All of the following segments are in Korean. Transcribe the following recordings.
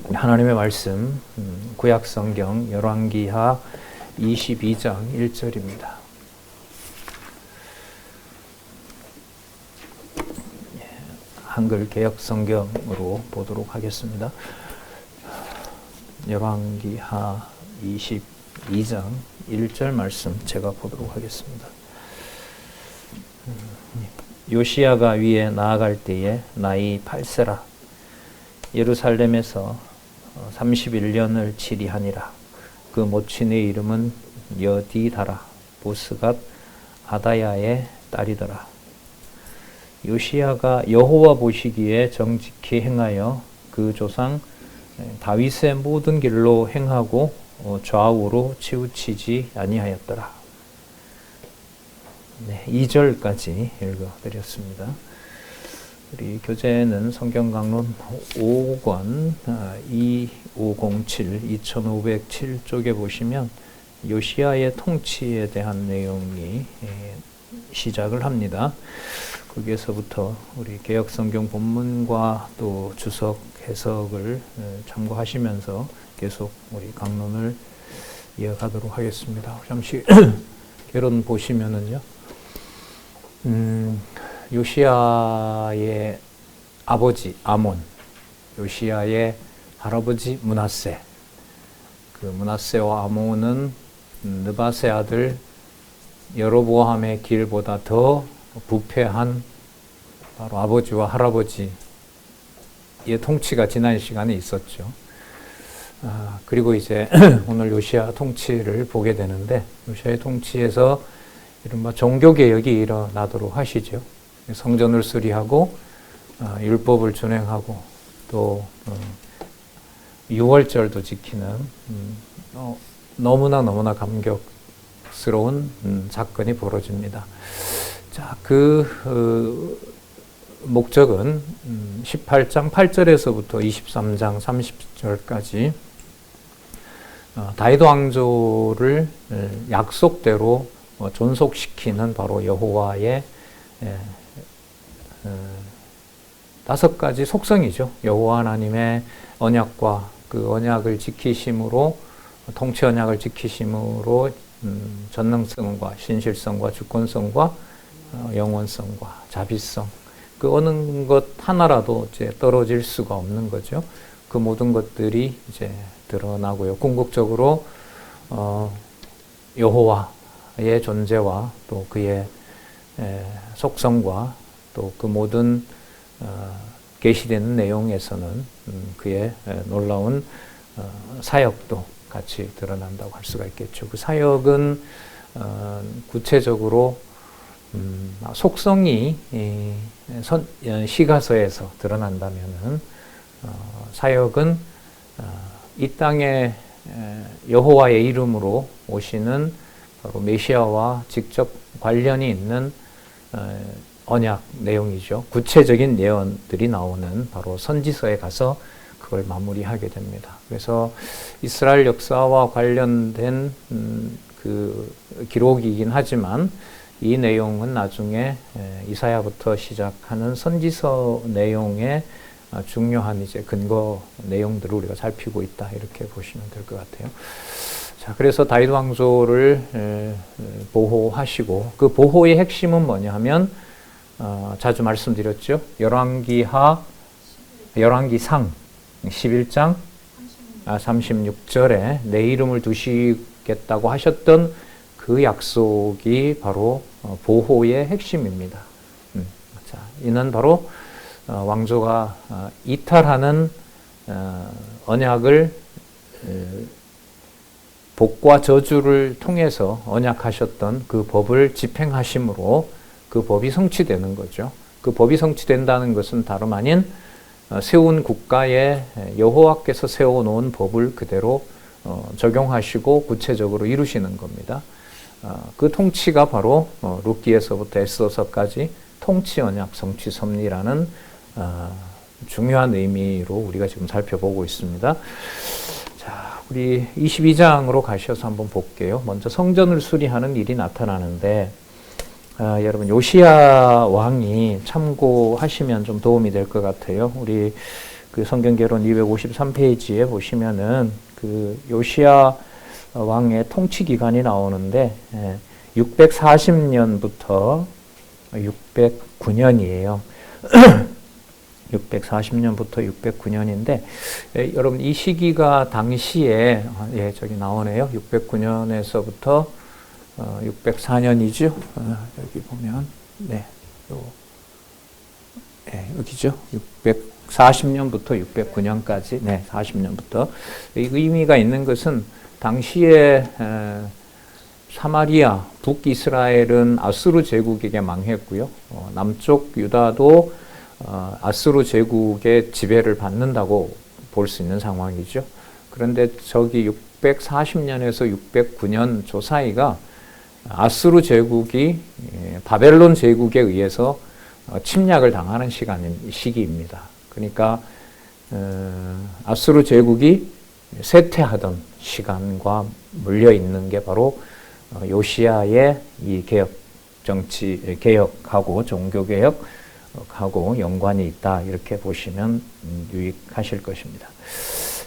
하나님의 말씀, 구약성경 열왕기하 22장 1절입니다. 한글 개역성경으로 보도록 하겠습니다. 열왕기하 22장 1절 말씀 제가 보도록 하겠습니다. 요시야가 위에 나아갈 때에 나이 8세라. 예루살렘에서 31년을 치리하니라. 그 모친의 이름은 여디다라. 보스갓 아다야의 딸이더라. 요시야가 여호와 보시기에 정직히 행하여 그 조상 다윗의 모든 길로 행하고 좌우로 치우치지 아니하였더라. 2절까지 읽어드렸습니다. 우리 교재는 성경강론 5권 2507, 2507 쪽에 보시면 요시야의 통치에 대한 내용이 시작을 합니다. 거기에서부터 우리 개역성경 본문과 또 주석 해석을 참고하시면서 계속 우리 강론을 이어가도록 하겠습니다. 잠시 결론 보시면은요, 요시야의 아버지 아몬, 요시야의 할아버지 므낫세, 그 므낫세와 아몬은 느밧의 아들 여로보암의 길보다 더 부패한 바로 아버지와 할아버지의 통치가 지난 시간에 있었죠. 그리고 이제 오늘 요시야 통치를 보게 되는데, 요시야의 통치에서 이른바 종교개혁이 일어나도록 하시죠. 성전을 수리하고 율법을 준행하고 또 유월절도 지키는 너무나 감격스러운 사건이 벌어집니다. 자, 그 목적은 18장 8절에서부터 23장 30절까지 다윗 왕조를 약속대로 존속시키는 바로 여호와의 5가지 속성이죠. 여호와 하나님의 언약과 그 언약을 지키심으로, 통치 언약을 지키심으로 전능성과 신실성과 주권성과 영원성과 자비성, 그 어느 것 하나라도 이제 떨어질 수가 없는 거죠. 그 모든 것들이 이제 드러나고요. 궁극적으로 여호와의 존재와 또 그의 속성과 또 그 모든 계시되는 내용에서는 그의 놀라운 사역도 같이 드러난다고 할 수가 있겠죠. 그 사역은 구체적으로 속성이 시가서에서 드러난다면은 사역은 이 땅에 여호와의 이름으로 오시는 바로 메시아와 직접 관련이 있는 언약 내용이죠. 구체적인 예언들이 나오는 바로 선지서에 가서 그걸 마무리하게 됩니다. 그래서 이스라엘 역사와 관련된 그 기록이긴 하지만 이 내용은 나중에 이사야부터 시작하는 선지서 내용의 중요한 이제 근거 내용들을 우리가 살피고 있다, 이렇게 보시면 될 것 같아요. 자, 그래서 다윗 왕조를 보호하시고, 그 보호의 핵심은 뭐냐 하면 자주 말씀드렸죠. 열왕기상 11장 36절에 내 이름을 두시겠다고 하셨던 그 약속이 바로 보호의 핵심입니다. 자, 이는 바로 왕조가 이탈하는 언약을 복과 저주를 통해서 언약하셨던 그 법을 집행하심으로 그 법이 성취되는 거죠. 그 법이 성취된다는 것은 다름 아닌 세운 국가에 여호와께서 세워놓은 법을 그대로 적용하시고 구체적으로 이루시는 겁니다. 그 통치가 바로 룻기에서부터 에스더서까지 통치 언약 성취 섭리라는 중요한 의미로 우리가 지금 살펴보고 있습니다. 자, 우리 22장으로 가셔서 한번 볼게요. 먼저 성전을 수리하는 일이 나타나는데, 여러분 요시야 왕이 참고하시면 좀 도움이 될 것 같아요. 우리 그 성경개론 253페이지에 보시면은 그 요시야 왕의 통치 기간이 나오는데 640년부터 609년이에요. 640년부터 609년인데 여러분 이 시기가 당시에 저기 나오네요. 609년에서부터 604년이죠. 여기 보면 여기죠. 640년부터 609년까지 40년부터 의미가 있는 것은 당시에 사마리아, 북이스라엘은 아수르 제국에게 망했고요. 남쪽 유다도 아수르 제국의 지배를 받는다고 볼 수 있는 상황이죠. 그런데 저기 640년에서 609년 조 사이가 아수르 제국이 바벨론 제국에 의해서 침략을 당하는 시기입니다. 그러니까 아수르 제국이 쇠퇴하던 시간과 물려 있는 게 바로 요시야의 이 정치 개혁하고 종교 개혁하고 연관이 있다 이렇게 보시면 유익하실 것입니다.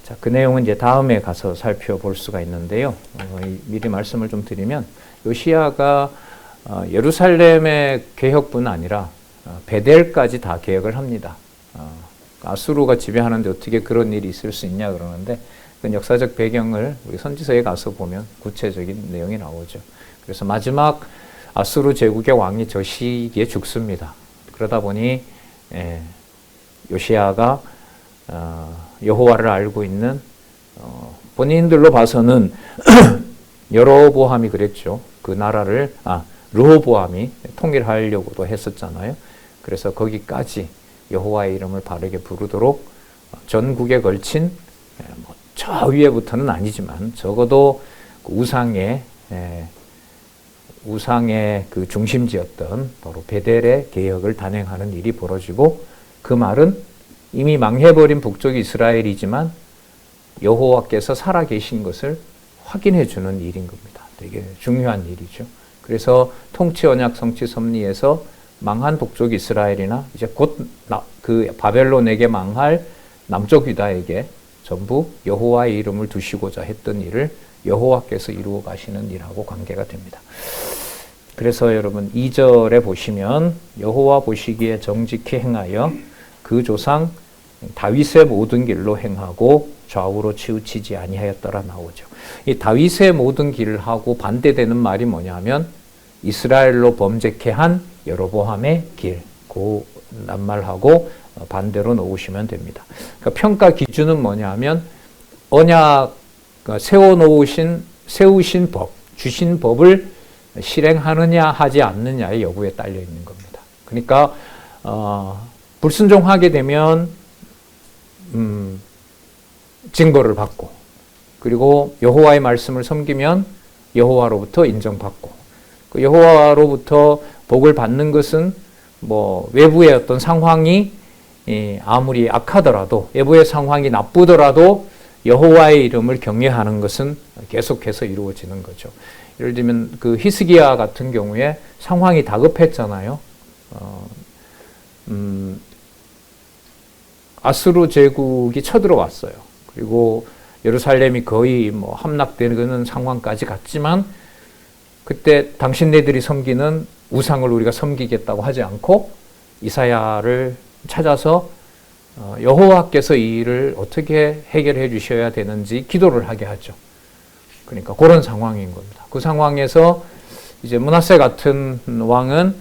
자, 그 내용은 이제 다음에 가서 살펴볼 수가 있는데요. 미리 말씀을 좀 드리면 요시야가 예루살렘의 개혁뿐 아니라 베델까지 다 개혁을 합니다. 아수르가 지배하는데 어떻게 그런 일이 있을 수 있냐 그러는데 그 역사적 배경을 우리 선지서에 가서 보면 구체적인 내용이 나오죠. 그래서 마지막 아수르 제국의 왕이 저 시기에 죽습니다. 그러다 보니 요시야가 여호와를 알고 있는 본인들로 봐서는 여로보암이 그랬죠. 그 나라를 르호보암이 통일하려고도 했었잖아요. 그래서 거기까지 여호와의 이름을 바르게 부르도록 전국에 걸친 저 위에부터는 아니지만 적어도 우상의 그 중심지였던 바로 베델의 개혁을 단행하는 일이 벌어지고 그 말은 이미 망해버린 북쪽 이스라엘이지만 여호와께서 살아계신 것을 확인해 주는 일인 겁니다. 되게 중요한 일이죠. 그래서 통치 언약 성취 섭리에서 망한 북쪽 이스라엘이나 이제 곧 그 바벨론에게 망할 남쪽 유다에게 전부 여호와의 이름을 두시고자 했던 일을 여호와께서 이루어 가시는 일하고 관계가 됩니다. 그래서 여러분 2절에 보시면 여호와 보시기에 정직히 행하여 그 조상 다윗의 모든 길로 행하고 좌우로 치우치지 아니하였더라 나오죠. 이 다윗의 모든 길을 하고 반대되는 말이 뭐냐면 이스라엘로 범죄케 한 여로보암의 길, 그 낱말하고 반대로 놓으시면 됩니다. 그러니까 평가 기준은 뭐냐면 언약 세우신 법, 주신 법을 실행하느냐 하지 않느냐의 여부에 딸려 있는 겁니다. 그러니까 불순종하게 되면 징벌을 받고 그리고 여호와의 말씀을 섬기면 여호와로부터 인정받고 그 여호와로부터 복을 받는 것은 뭐 외부의 어떤 상황이 아무리 악하더라도 외부의 상황이 나쁘더라도 여호와의 이름을 경외하는 것은 계속해서 이루어지는 거죠. 예를 들면 그 히스기야 같은 경우에 상황이 다급했잖아요. 아수르 제국이 쳐들어왔어요. 그리고 예루살렘이 거의 뭐 함락되는 상황까지 갔지만 그때 당신네들이 섬기는 우상을 우리가 섬기겠다고 하지 않고 이사야를 찾아서 여호와께서 이 일을 어떻게 해결해 주셔야 되는지 기도를 하게 하죠. 그러니까 그런 상황인 겁니다. 그 상황에서 이제 므낫세 같은 왕은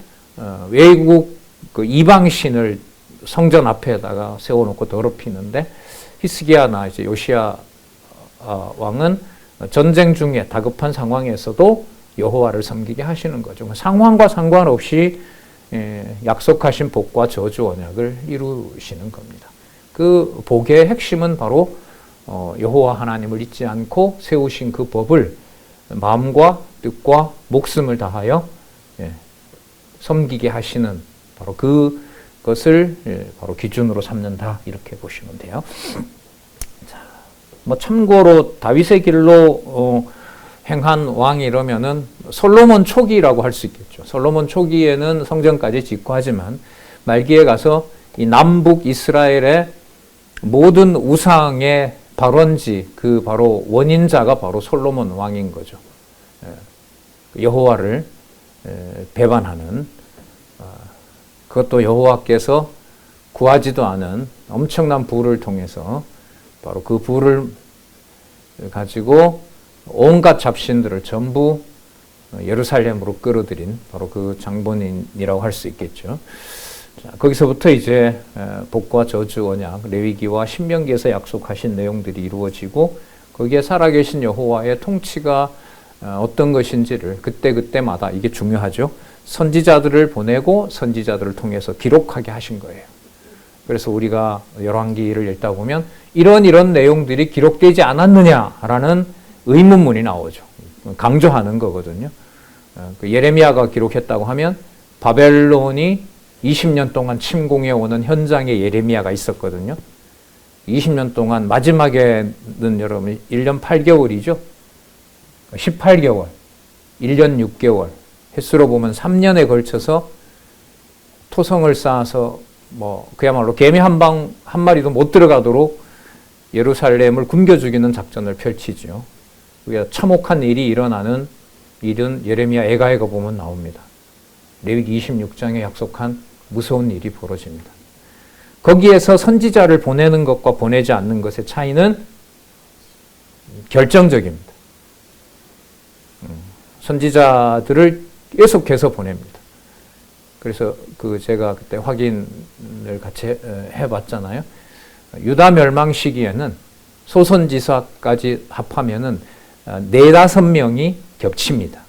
외국 그 이방신을 성전 앞에다가 세워놓고 더럽히는데 히스기야나 이제 요시야 왕은 전쟁 중에 다급한 상황에서도 여호와를 섬기게 하시는 거죠. 상황과 상관없이 약속하신 복과 저주 언약을 이루시는 겁니다. 그 복의 핵심은 바로 여호와 하나님을 잊지 않고 세우신 그 법을 마음과 뜻과 목숨을 다하여 섬기게 하시는 바로 그것을 바로 기준으로 삼는다 이렇게 보시면 돼요. 자, 뭐 참고로 다윗의 길로 행한 왕이 이러면은 솔로몬 초기라고 할 수 있겠죠. 솔로몬 초기에는 성전까지 짓고 하지만 말기에 가서 이 남북 이스라엘의 모든 우상의 발원지, 그 바로 원인자가 바로 솔로몬 왕인 거죠. 여호와를 배반하는, 그것도 여호와께서 구하지도 않은 엄청난 부를 통해서 바로 그 부를 가지고 온갖 잡신들을 전부 예루살렘으로 끌어들인 바로 그 장본인이라고 할 수 있겠죠. 자, 거기서부터 이제 복과 저주 언약, 레위기와 신명기에서 약속하신 내용들이 이루어지고 거기에 살아계신 여호와의 통치가 어떤 것인지를 그때그때마다, 이게 중요하죠, 선지자들을 보내고 선지자들을 통해서 기록하게 하신 거예요. 그래서 우리가 열왕기를 읽다 보면 이런 내용들이 기록되지 않았느냐라는 의문문이 나오죠. 강조하는 거거든요. 예레미야가 기록했다고 하면 바벨론이 20년 동안 침공해 오는 현장에 예레미야가 있었거든요. 20년 동안, 마지막에는 여러분 1년 8개월이죠. 18개월, 1년 6개월, 횟수로 보면 3년에 걸쳐서 토성을 쌓아서 그야말로 개미 한 마리도 못 들어가도록 예루살렘을 굶겨 죽이는 작전을 펼치죠. 그게 참혹한 일이 일어나는 일은 예레미야 애가에 보면 나옵니다. 레위기 26장에 약속한 무서운 일이 벌어집니다. 거기에서 선지자를 보내는 것과 보내지 않는 것의 차이는 결정적입니다. 선지자들을 계속해서 보냅니다. 그래서 제가 그때 확인을 같이 해봤잖아요. 유다 멸망 시기에는 소선지사까지 합하면은 4-5명이 겹칩니다.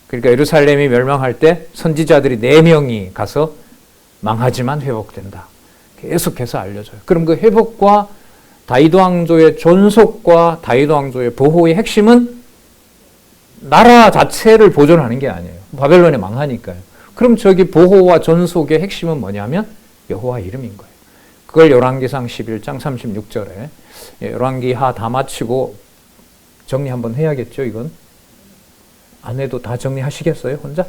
그러니까 예루살렘이 멸망할 때 선지자들이 4명이 가서 망하지만 회복된다. 계속해서 알려줘요. 그럼 그 회복과 다윗 왕조의 존속과 다윗 왕조의 보호의 핵심은 나라 자체를 보존하는 게 아니에요. 바벨론이 망하니까요. 그럼 저기 보호와 존속의 핵심은 뭐냐면 여호와 이름인 거예요. 그걸 열왕기상 11장 36절에 열왕기 하 다 마치고 정리 한번 해야겠죠, 이건? 안 해도 다 정리하시겠어요, 혼자?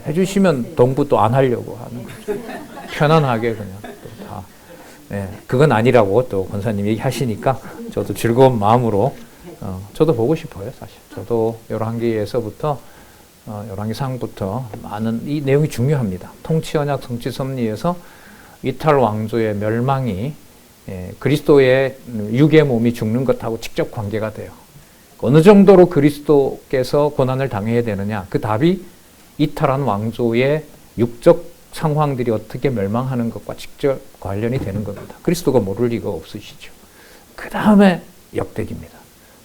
해주시면 동부 또 안 하려고 하는 거죠. 편안하게 그냥 또 다. 그건 아니라고 또 권사님 얘기하시니까 저도 즐거운 마음으로 저도 보고 싶어요, 사실. 저도 열왕기에서부터 열왕기상부터 많은 이 내용이 중요합니다. 통치 언약 성취 섭리에서 이탈 왕조의 멸망이 그리스도의 육의 몸이 죽는 것하고 직접 관계가 돼요. 어느 정도로 그리스도께서 고난을 당해야 되느냐? 그 답이 이탈한 왕조의 육적 상황들이 어떻게 멸망하는 것과 직접 관련이 되는 겁니다. 그리스도가 모를 리가 없으시죠. 그 다음에 역대기입니다.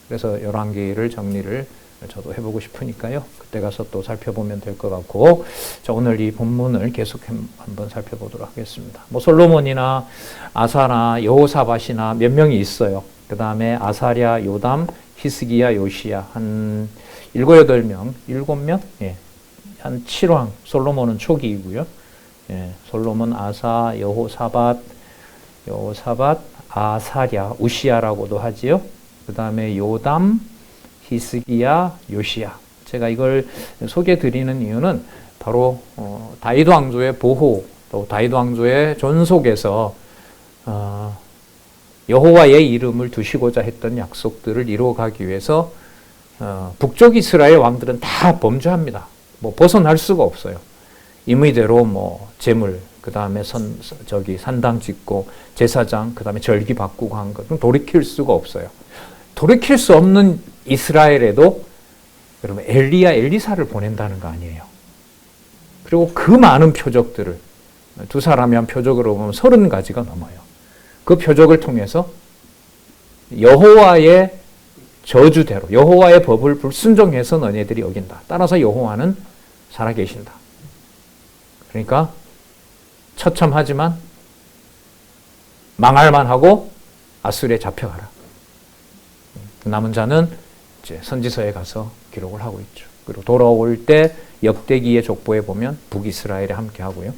그래서 열왕기를 정리를 저도 해보고 싶으니까요. 그때 가서 또 살펴보면 될 것 같고, 자, 오늘 이 본문을 계속 한번 살펴보도록 하겠습니다. 솔로몬이나 아사나 여호사밧이나 몇 명이 있어요. 그 다음에 아사랴, 요담, 히스기야, 요시야 한 7, 8명, 7명? 예. 한 7왕, 솔로몬은 초기이고요. 예. 솔로몬, 아사, 여호사밧, 아사랴, 우시야라고도 하지요. 그 다음에 요담, 히스기야, 요시야. 제가 이걸 소개해 드리는 이유는 바로 다윗 왕조의 보호, 또 다윗 왕조의 존속에서 여호와의 이름을 두시고자 했던 약속들을 이루어가기 위해서 북쪽 이스라엘 왕들은 다 범죄합니다. 벗어날 수가 없어요. 임의대로 재물, 그 다음에 산당 짓고 제사장, 그 다음에 절기 바꾸고 한 것은 돌이킬 수가 없어요. 돌이킬 수 없는 이스라엘에도 여러분 엘리사를 보낸다는 거 아니에요. 그리고 그 많은 표적들을 두 사람이 한 표적으로 보면 30가지가 넘어요. 그 표적을 통해서 여호와의 저주대로 여호와의 법을 불순종해서 너네들이 어긴다. 따라서 여호와는 살아계신다. 그러니까 처참하지만 망할 만하고 아수르에 잡혀가라. 남은 자는 이제 선지서에 가서 기록을 하고 있죠. 그리고 돌아올 때 역대기의 족보에 보면 북이스라엘에 함께 하고요.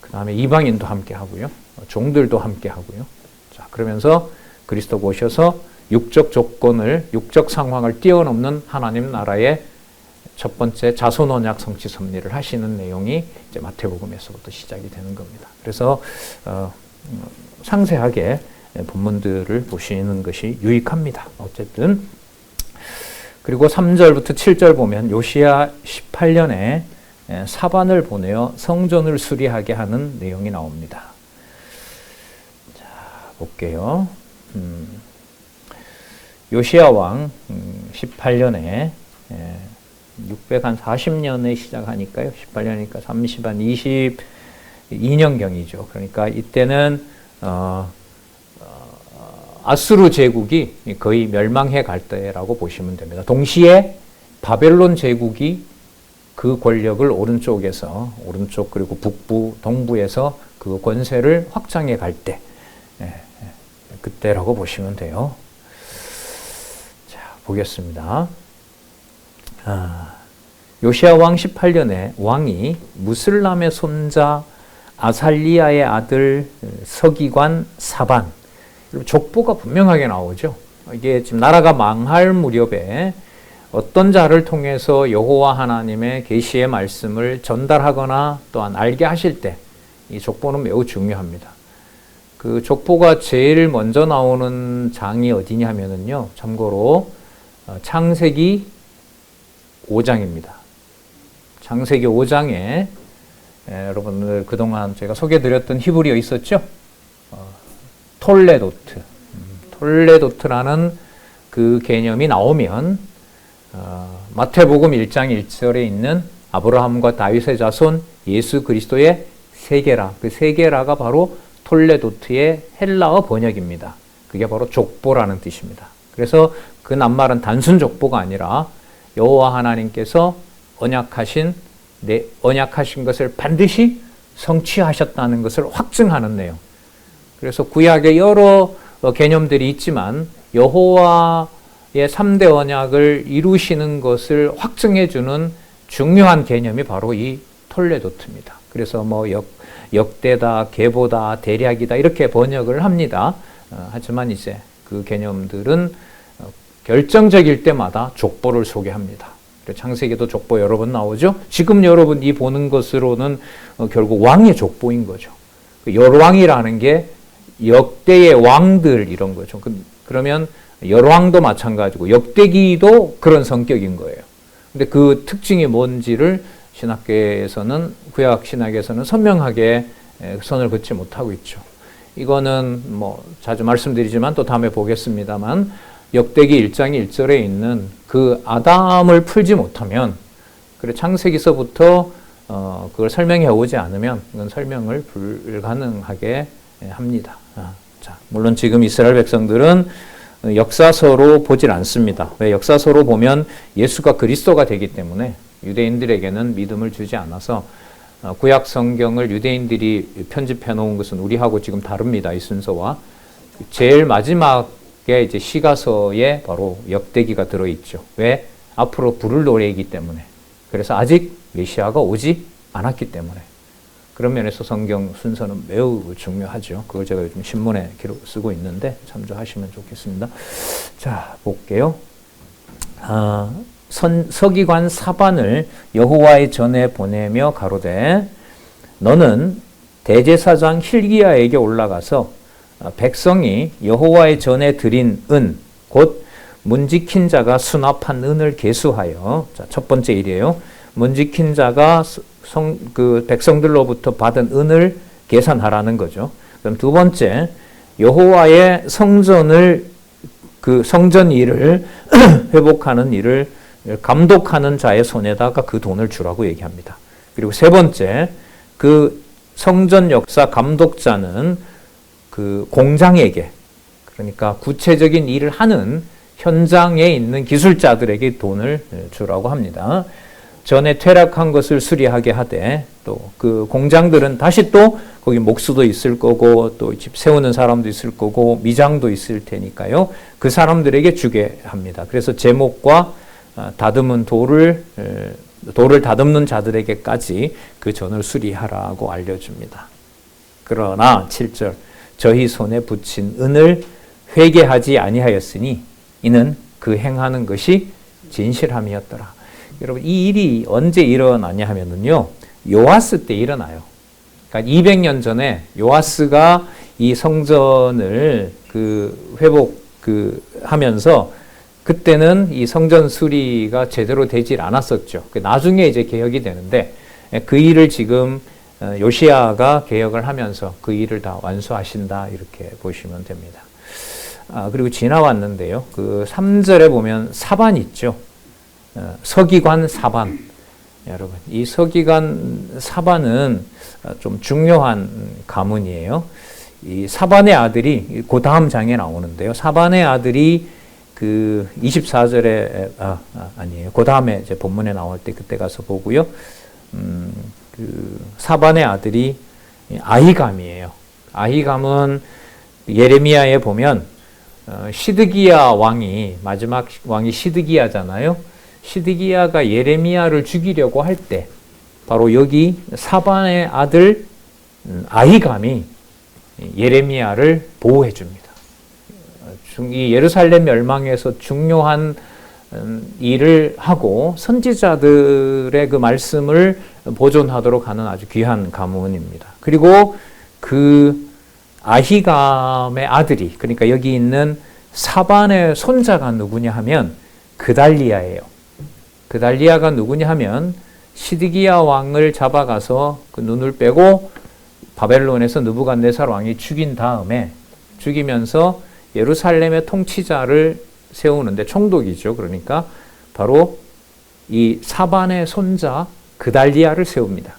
그 다음에 이방인도 함께 하고요. 종들도 함께 하고요. 자, 그러면서 그리스도가 오셔서 육적 조건을, 육적 상황을 뛰어넘는 하나님 나라의 첫 번째 자손 언약 성취 섭리를 하시는 내용이 이제 마태복음에서부터 시작이 되는 겁니다. 그래서 상세하게 본문들을 보시는 것이 유익합니다. 어쨌든 그리고 3절부터 7절 보면 요시야 18년에 사반을 보내어 성전을 수리하게 하는 내용이 나옵니다. 자, 볼게요. 요시야 왕 18년에 640년에 시작하니까요. 18년이니까 22년경이죠. 그러니까 이때는 아수르 제국이 거의 멸망해 갈 때라고 보시면 됩니다. 동시에 바벨론 제국이 그 권력을 오른쪽 그리고 북부, 동부에서 그 권세를 확장해 갈 때, 그때라고 보시면 돼요. 자, 보겠습니다. 요시야 왕 18년에 왕이 무슬람의 손자 아살리야의 아들 서기관 사반, 족보가 분명하게 나오죠. 이게 지금 나라가 망할 무렵에 어떤 자를 통해서 여호와 하나님의 계시의 말씀을 전달하거나 또한 알게 하실 때 이 족보는 매우 중요합니다. 그 족보가 제일 먼저 나오는 장이 어디냐면요. 참고로 창세기 5장입니다. 창세기 5장에 여러분들 그동안 제가 소개드렸던 히브리어 있었죠? 톨레도트라는 그 개념이 나오면 마태복음 1장 1절에 있는 아브라함과 다윗의 자손 예수 그리스도의 세계라, 그 세계라가 바로 톨레도트의 헬라어 번역입니다. 그게 바로 족보라는 뜻입니다. 그래서 그 낱말은 단순 족보가 아니라 여호와 하나님께서 언약하신 것을 반드시 성취하셨다는 것을 확증하는 내용. 그래서 구약에 여러 개념들이 있지만 여호와의 3대 언약을 이루시는 것을 확증해주는 중요한 개념이 바로 이 톨레도트입니다. 그래서 뭐 역대다, 계보다, 대략이다 이렇게 번역을 합니다. 하지만 이제 그 개념들은 결정적일 때마다 족보를 소개합니다. 창세기도 족보 여러 번 나오죠. 지금 여러분이 보는 것으로는 결국 왕의 족보인 거죠. 열왕이라는 게 역대의 왕들 이런 거죠. 그러면 열왕도 마찬가지고 역대기도 그런 성격인 거예요. 근데 그 특징이 뭔지를 신학계에서는 구약 신학에서는 선명하게 선을 긋지 못하고 있죠. 이거는 뭐 자주 말씀드리지만 또 다음에 보겠습니다만 역대기 1장 1절에 있는 그 아담을 풀지 못하면 그래 창세기서부터 그걸 설명해 오지 않으면 그건 설명을 불가능하게 합니다. 자, 물론 지금 이스라엘 백성들은 역사서로 보질 않습니다. 왜? 역사서로 보면 예수가 그리스도가 되기 때문에 유대인들에게는 믿음을 주지 않아서 구약 성경을 유대인들이 편집해 놓은 것은 우리하고 지금 다릅니다. 이 순서와 제일 마지막에 이제 시가서에 바로 역대기가 들어있죠. 왜? 앞으로 부를 노래이기 때문에. 그래서 아직 메시아가 오지 않았기 때문에. 그런 면에서 성경 순서는 매우 중요하죠. 그걸 제가 요즘 신문에 쓰고 있는데 참조하시면 좋겠습니다. 자, 볼게요. 서기관 사반을 여호와의 전에 보내며 가로되 너는 대제사장 힐기야에게 올라가서 백성이 여호와의 전에 드린 은 곧 문지킨 자가 수납한 은을 계수하여, 자, 첫 번째 일이에요. 문지킨 자가 그 백성들로부터 받은 은을 계산하라는 거죠. 그럼 두 번째, 여호와의 성전을 그 성전 일을 회복하는 일을 감독하는 자의 손에다가 그 돈을 주라고 얘기합니다. 그리고 세 번째, 그 성전 역사 감독자는 그 공장에게, 그러니까 구체적인 일을 하는 현장에 있는 기술자들에게 돈을 주라고 합니다. 전에 퇴락한 것을 수리하게 하되 또 그 공장들은 다시 또 거기 목수도 있을 거고 또 집 세우는 사람도 있을 거고 미장도 있을 테니까요. 그 사람들에게 주게 합니다. 그래서 제목과 다듬은 돌을 다듬는 자들에게까지 그 전을 수리하라고 알려줍니다. 그러나 7절 저희 손에 붙인 은을 회개하지 아니하였으니 이는 그 행하는 것이 진실함이었더라. 여러분 이 일이 언제 일어나냐 하면은요. 요아스 때 일어나요. 그러니까 200년 전에 요아스가 이 성전을 하면서 그때는 이 성전 수리가 제대로 되질 않았었죠. 나중에 이제 개혁이 되는데 그 일을 지금 요시야가 개혁을 하면서 그 일을 다 완수하신다 이렇게 보시면 됩니다. 그리고 지나왔는데요. 그 3절에 보면 사반 있죠. 서기관 사반. 여러분, 이 서기관 사반은 좀 중요한 가문이에요. 이 사반의 아들이 그 다음 장에 나오는데요. 사반의 아들이 그 24절에 아니에요. 그 다음에 이제 본문에 나올 때 그때 가서 보고요. 그 사반의 아들이 아히감이에요. 아히감은 예레미야에 보면 시드기야 왕이 마지막 왕이 시드기야잖아요. 시드기야가 예레미야를 죽이려고 할 때 바로 여기 사반의 아들 아히감이 예레미야를 보호해 줍니다. 이 예루살렘 멸망에서 중요한 일을 하고 선지자들의 그 말씀을 보존하도록 하는 아주 귀한 가문입니다. 그리고 그 아히감의 아들이, 그러니까 여기 있는 사반의 손자가 누구냐 하면 그달리아예요. 그달리아가 누구냐 하면 시드기야 왕을 잡아가서 그 눈을 빼고 바벨론에서 느부갓네살 왕이 죽인 다음에 죽이면서 예루살렘의 통치자를 세우는데 총독이죠. 그러니까 바로 이 사반의 손자 그달리아를 세웁니다.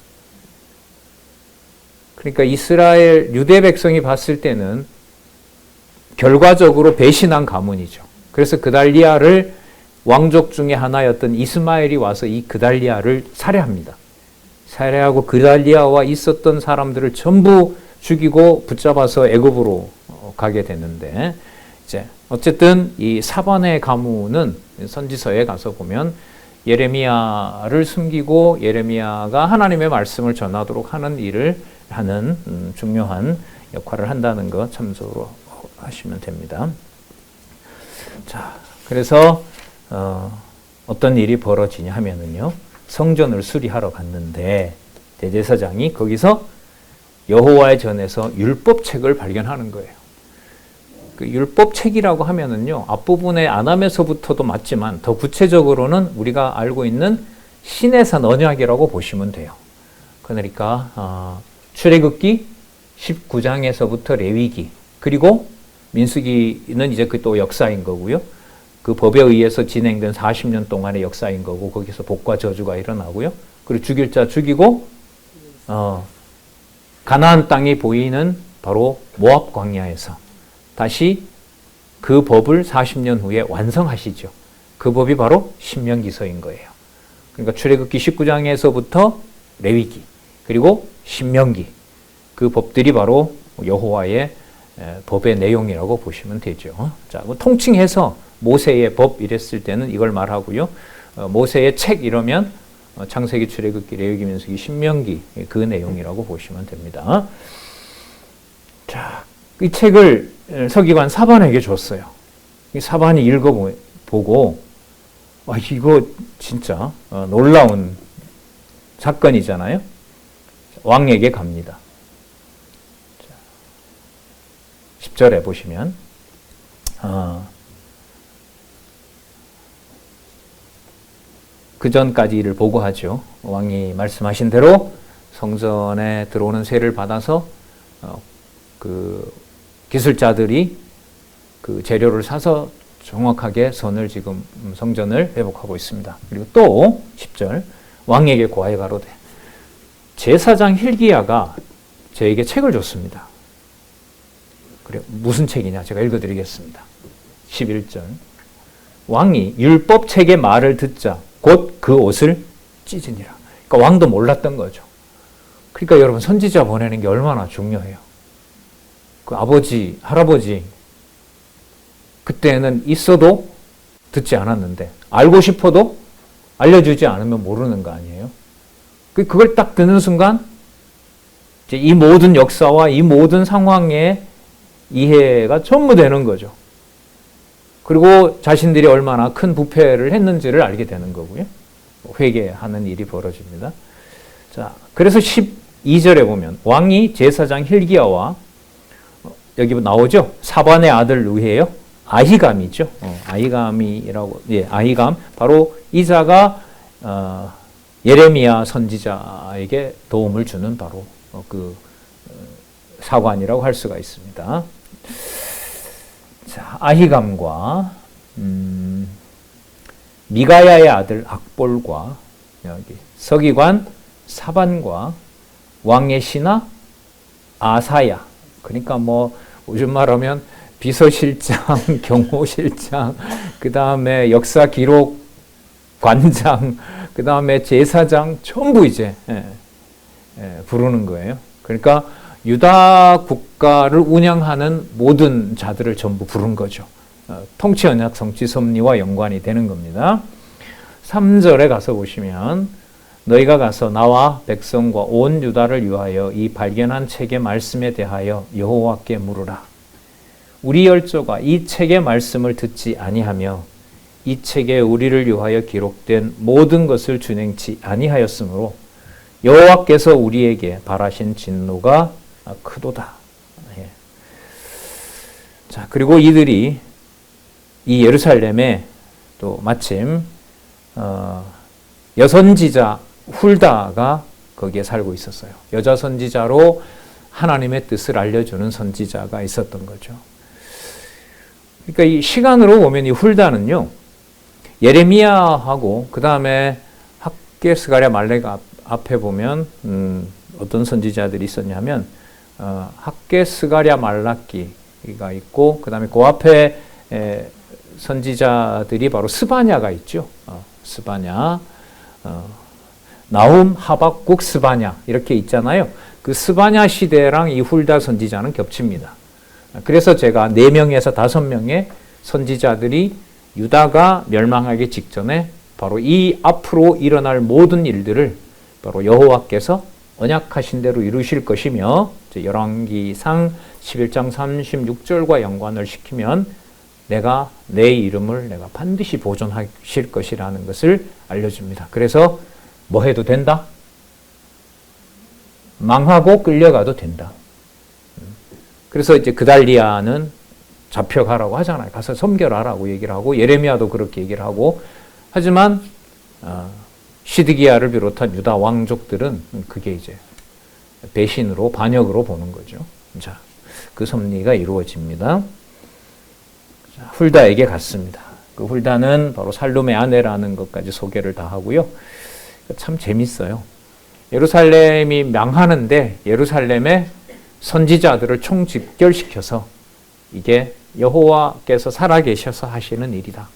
그러니까 이스라엘 유대 백성이 봤을 때는 결과적으로 배신한 가문이죠. 그래서 그달리아를 왕족 중에 하나였던 이스마엘이 와서 이 그달리아를 살해합니다. 살해하고 그달리아와 있었던 사람들을 전부 죽이고 붙잡아서 애굽으로 가게 되는데, 이제 어쨌든 이 사반의 가문은 선지서에 가서 보면 예레미야를 숨기고 예레미야가 하나님의 말씀을 전하도록 하는 일을 하는 중요한 역할을 한다는 거 참조로 하시면 됩니다. 자, 그래서 어떤 일이 벌어지냐 하면은요, 성전을 수리하러 갔는데 대제사장이 거기서 여호와의 전에서 율법책을 발견하는 거예요. 그 율법책이라고 하면은요, 앞부분에 아담에서부터도 맞지만 더 구체적으로는 우리가 알고 있는 시내산 언약이라고 보시면 돼요. 그러니까 출애굽기 19장에서부터 레위기, 그리고 민수기는 이제 그 또 역사인 거고요. 그 법에 의해서 진행된 40년 동안의 역사인 거고, 거기서 복과 저주가 일어나고요. 그리고 죽일 자 죽이고 가나안 땅이 보이는 바로 모압 광야에서 다시 그 법을 40년 후에 완성하시죠. 그 법이 바로 신명기서인 거예요. 그러니까 출애굽기 19장에서부터 레위기, 그리고 신명기, 그 법들이 바로 여호와의 법의 내용이라고 보시면 되죠. 자, 통칭해서 모세의 법 이랬을 때는 이걸 말하고요. 모세의 책 이러면 창세기, 출애굽기, 레위기, 민수기, 신명기 그 내용이라고 보시면 됩니다. 자, 이 책을 서기관 사반에게 줬어요. 이 사반이 읽어보고 이거 진짜 놀라운 사건이잖아요. 왕에게 갑니다. 10절에 보시면 그 전까지 일을 보고하죠. 왕이 말씀하신 대로 성전에 들어오는 세를 받아서 그 기술자들이 그 재료를 사서 정확하게 선을 지금 성전을 회복하고 있습니다. 그리고 또 10절 왕에게 고하여 가로되 제사장 hil기야가 저에게 책을 줬습니다. 그래, 무슨 책이냐? 제가 읽어드리겠습니다. 11절 왕이 율법책의 말을 듣자 곧 그 옷을 찢으니라. 그러니까 왕도 몰랐던 거죠. 그러니까 여러분, 선지자 보내는 게 얼마나 중요해요. 그 아버지, 할아버지 그때는 있어도 듣지 않았는데 알고 싶어도 알려주지 않으면 모르는 거 아니에요. 그걸 딱 듣는 순간 이제 이 모든 역사와 이 모든 상황의 이해가 전부 되는 거죠. 그리고 자신들이 얼마나 큰 부패를 했는지를 알게 되는 거고요. 회개하는 일이 벌어집니다. 자, 그래서 12절에 보면 왕이 제사장 힐기야와 여기 나오죠? 사반의 아들 누구예요? 아히감이죠. 아히감이라고, 예, 아히감. 바로 이 자가 예레미야 선지자에게 도움을 주는 바로 사관이라고 할 수가 있습니다. 자, 아히감과 미가야의 아들 악볼과 여기 서기관 사반과 왕의 신하 아사야, 그러니까 뭐 요즘 말하면 비서실장, 경호실장, 그 다음에 역사 기록 관장, 그 다음에 제사장 전부 이제 부르는 거예요. 그러니까 유다 국가를 운영하는 모든 자들을 전부 부른 거죠. 통치 언약 성취 섭리와 연관이 되는 겁니다. 3절에 가서 보시면 너희가 가서 나와 백성과 온 유다를 위하여 이 발견한 책의 말씀에 대하여 여호와께 물으라. 우리 열조가 이 책의 말씀을 듣지 아니하며 이 책에 우리를 위하여 기록된 모든 것을 준행치 아니하였으므로 여호와께서 우리에게 발하신 진노가 크도다. 예. 자, 그리고 이들이 이 예루살렘에 또 마침 여선지자 훌다가 거기에 살고 있었어요. 여자 선지자로 하나님의 뜻을 알려주는 선지자가 있었던 거죠. 그러니까 이 시간으로 보면 이 훌다는요, 예레미야하고 그 다음에 학개스가랴 말렉 앞에 보면 어떤 선지자들이 있었냐면 학개스가랴 말라기가 있고 그 다음에 그 앞에 선지자들이 바로 스바냐가 있죠. 스바냐, 나훔, 하박국, 스바냐 이렇게 있잖아요. 그 스바냐 시대랑 이 훌다 선지자는 겹칩니다. 그래서 제가 4명에서 5명의 선지자들이 유다가 멸망하기 직전에 바로 이 앞으로 일어날 모든 일들을 바로 여호와께서 언약하신 대로 이루실 것이며 열왕기상 11장 36절과 연관을 시키면 내가 내 이름을 내가 반드시 보존하실 것이라는 것을 알려줍니다. 그래서 뭐 해도 된다? 망하고 끌려가도 된다. 그래서 이제 그달리아는 잡혀가라고 하잖아요. 가서 섬겨라라고 얘기를 하고 예레미야도 그렇게 얘기를 하고 하지만 시드기야를 비롯한 유다 왕족들은 그게 이제 배신으로 반역으로 보는 거죠. 자, 그 섭리가 이루어집니다. 자, 훌다에게 갔습니다. 그 훌다는 바로 살룸의 아내라는 것까지 소개를 다 하고요. 참 재밌어요. 예루살렘이 망하는데 예루살렘에 선지자들을 총집결시켜서 이게 여호와께서 살아계셔서 하시는 일이다.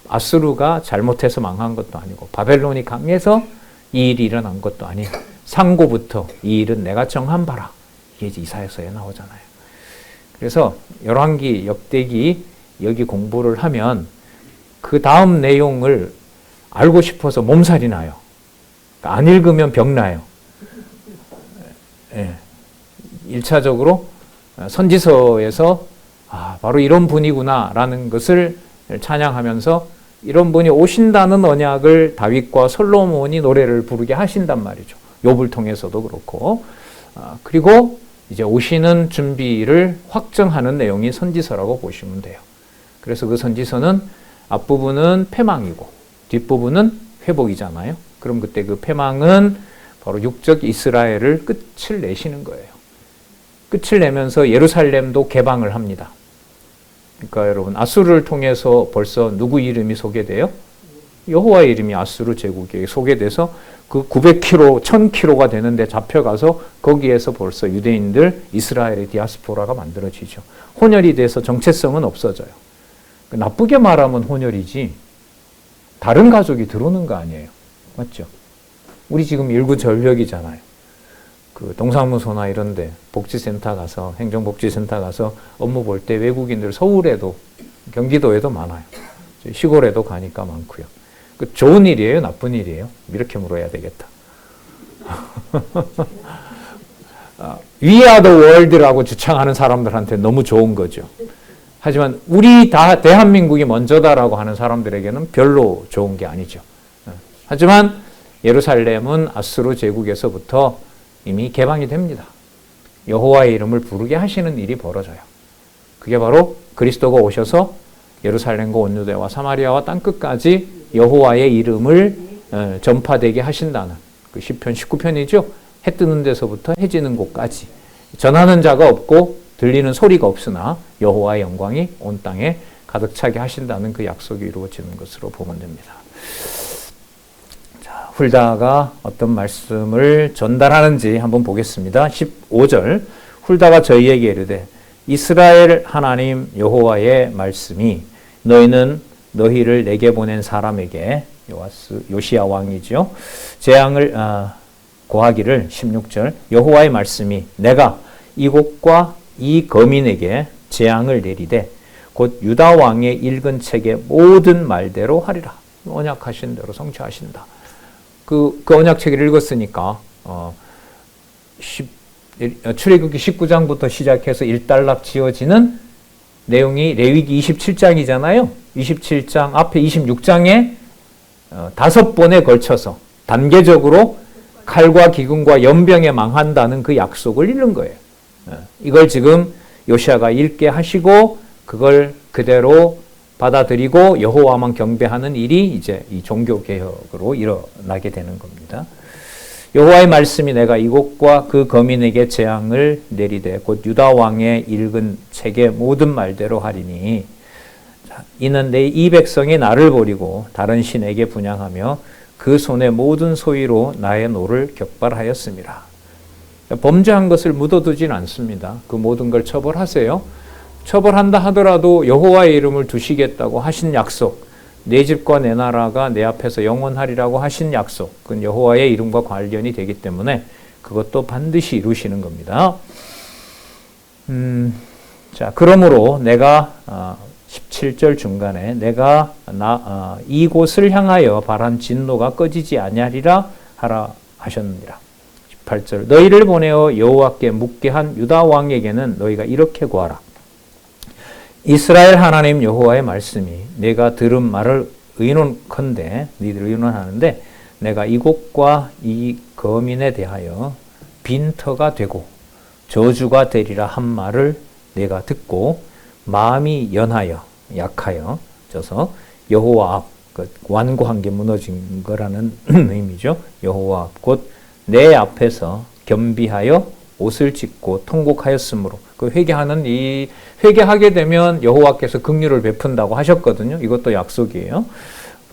아수르가 잘못해서 망한 것도 아니고 바벨론이 강해서 이 일이 일어난 것도 아니고 상고부터 이 일은 내가 정한 바라. 이게 이사야서에 나오잖아요. 그래서 열왕기, 역대기 여기 공부를 하면 그 다음 내용을 알고 싶어서 몸살이 나요. 안 읽으면 병나요. 예. 1차적으로 선지서에서 바로 이런 분이구나 라는 것을 찬양하면서 이런 분이 오신다는 언약을 다윗과 솔로몬이 노래를 부르게 하신단 말이죠. 욥을 통해서도 그렇고 그리고 이제 오시는 준비를 확정하는 내용이 선지서라고 보시면 돼요. 그래서 그 선지서는 앞부분은 패망이고 뒷부분은 회복이잖아요. 그럼 그때 그 패망은 바로 육적 이스라엘을 끝을 내시는 거예요. 끝을 내면서 예루살렘도 개방을 합니다. 그러니까 여러분 아수르를 통해서 벌써 누구 이름이 소개돼요? 여호와의 이름이 아수르 제국에 소개돼서 그 900km, 1000km가 되는데 잡혀가서 거기에서 벌써 유대인들, 이스라엘의 디아스포라가 만들어지죠. 혼혈이 돼서 정체성은 없어져요. 나쁘게 말하면 혼혈이지 다른 가족이 들어오는 거 아니에요. 맞죠? 우리 지금 일구전력이잖아요. 그 동사무소나 이런 데 복지센터 가서 행정복지센터 가서 업무 볼 때 외국인들 서울에도 경기도에도 많아요. 시골에도 가니까 많고요. 그 좋은 일이에요? 나쁜 일이에요? 이렇게 물어야 되겠다. We are the world라고 주창하는 사람들한테 너무 좋은 거죠. 하지만 우리 다 대한민국이 먼저다라고 하는 사람들에게는 별로 좋은 게 아니죠. 하지만 예루살렘은 아수르 제국에서부터 이미 개방이 됩니다. 여호와의 이름을 부르게 하시는 일이 벌어져요. 그게 바로 그리스도가 오셔서 예루살렘과 온 유대와 사마리아와 땅끝까지 여호와의 이름을 전파되게 하신다는 그 시편 19편이죠. 해 뜨는 데서부터 해 지는 곳까지 전하는 자가 없고 들리는 소리가 없으나 여호와의 영광이 온 땅에 가득 차게 하신다는 그 약속이 이루어지는 것으로 보면 됩니다. 자, 훌다가 어떤 말씀을 전달하는지 한번 보겠습니다. 15절 훌다가 저희에게 이르되 이스라엘 하나님 여호와의 말씀이 너희는 너희를 내게 보낸 사람에게 요시야 왕이죠. 재앙을 고하기를 16절 여호와의 말씀이 내가 이곳과 이 거민에게 재앙을 내리되 곧 유다 왕의 읽은 책의 모든 말대로 하리라. 언약하신 대로 성취하신다. 그 언약책을 읽었으니까 출애굽기 19장부터 시작해서 일단락 지어지는 내용이 레위기 27장이잖아요. 27장 앞에 26장에 5번에 걸쳐서 단계적으로 칼과 기근과 연병에 망한다는 그 약속을 읽는 거예요. 이걸 지금 요시야가 읽게 하시고 그걸 그대로 받아들이고 여호와만 경배하는 일이 이제 이 종교 개혁으로 일어나게 되는 겁니다. 여호와의 말씀이 내가 이곳과 그 거민에게 재앙을 내리되 곧 유다 왕의 읽은 책의 모든 말대로 하리니 이는 내 이 백성이 나를 버리고 다른 신에게 분향하며 그 손의 모든 소위로 나의 노를 격발하였습니다. 범죄한 것을 묻어두진 않습니다. 그 모든 걸 처벌하세요. 처벌한다 하더라도 여호와의 이름을 두시겠다고 하신 약속, 내 집과 내 나라가 내 앞에서 영원하리라고 하신 약속, 그건 여호와의 이름과 관련이 되기 때문에 그것도 반드시 이루시는 겁니다. 자, 그러므로 내가 17절 중간에 내가 이곳을 향하여 발한 진노가 꺼지지 아니하리라 하라 하셨느니라. 18절 너희를 보내어 여호와께 묻게 한 유다 왕에게는 너희가 이렇게 구하라. 이스라엘 하나님 여호와의 말씀이 내가 들은 말을 의논컨대 너희들 의논하는데 내가 이곳과 이 거민에 대하여 빈터가 되고 저주가 되리라 한 말을 내가 듣고 마음이 연하여 약하여 져서 여호와 앞 완고한 게 무너진 거라는 의미죠. 여호와 앞 곧 내 앞에서 겸비하여 옷을 찢고 통곡하였으므로 그 회개하게 되면 여호와께서 긍휼을 베푼다고 하셨거든요. 이것도 약속이에요.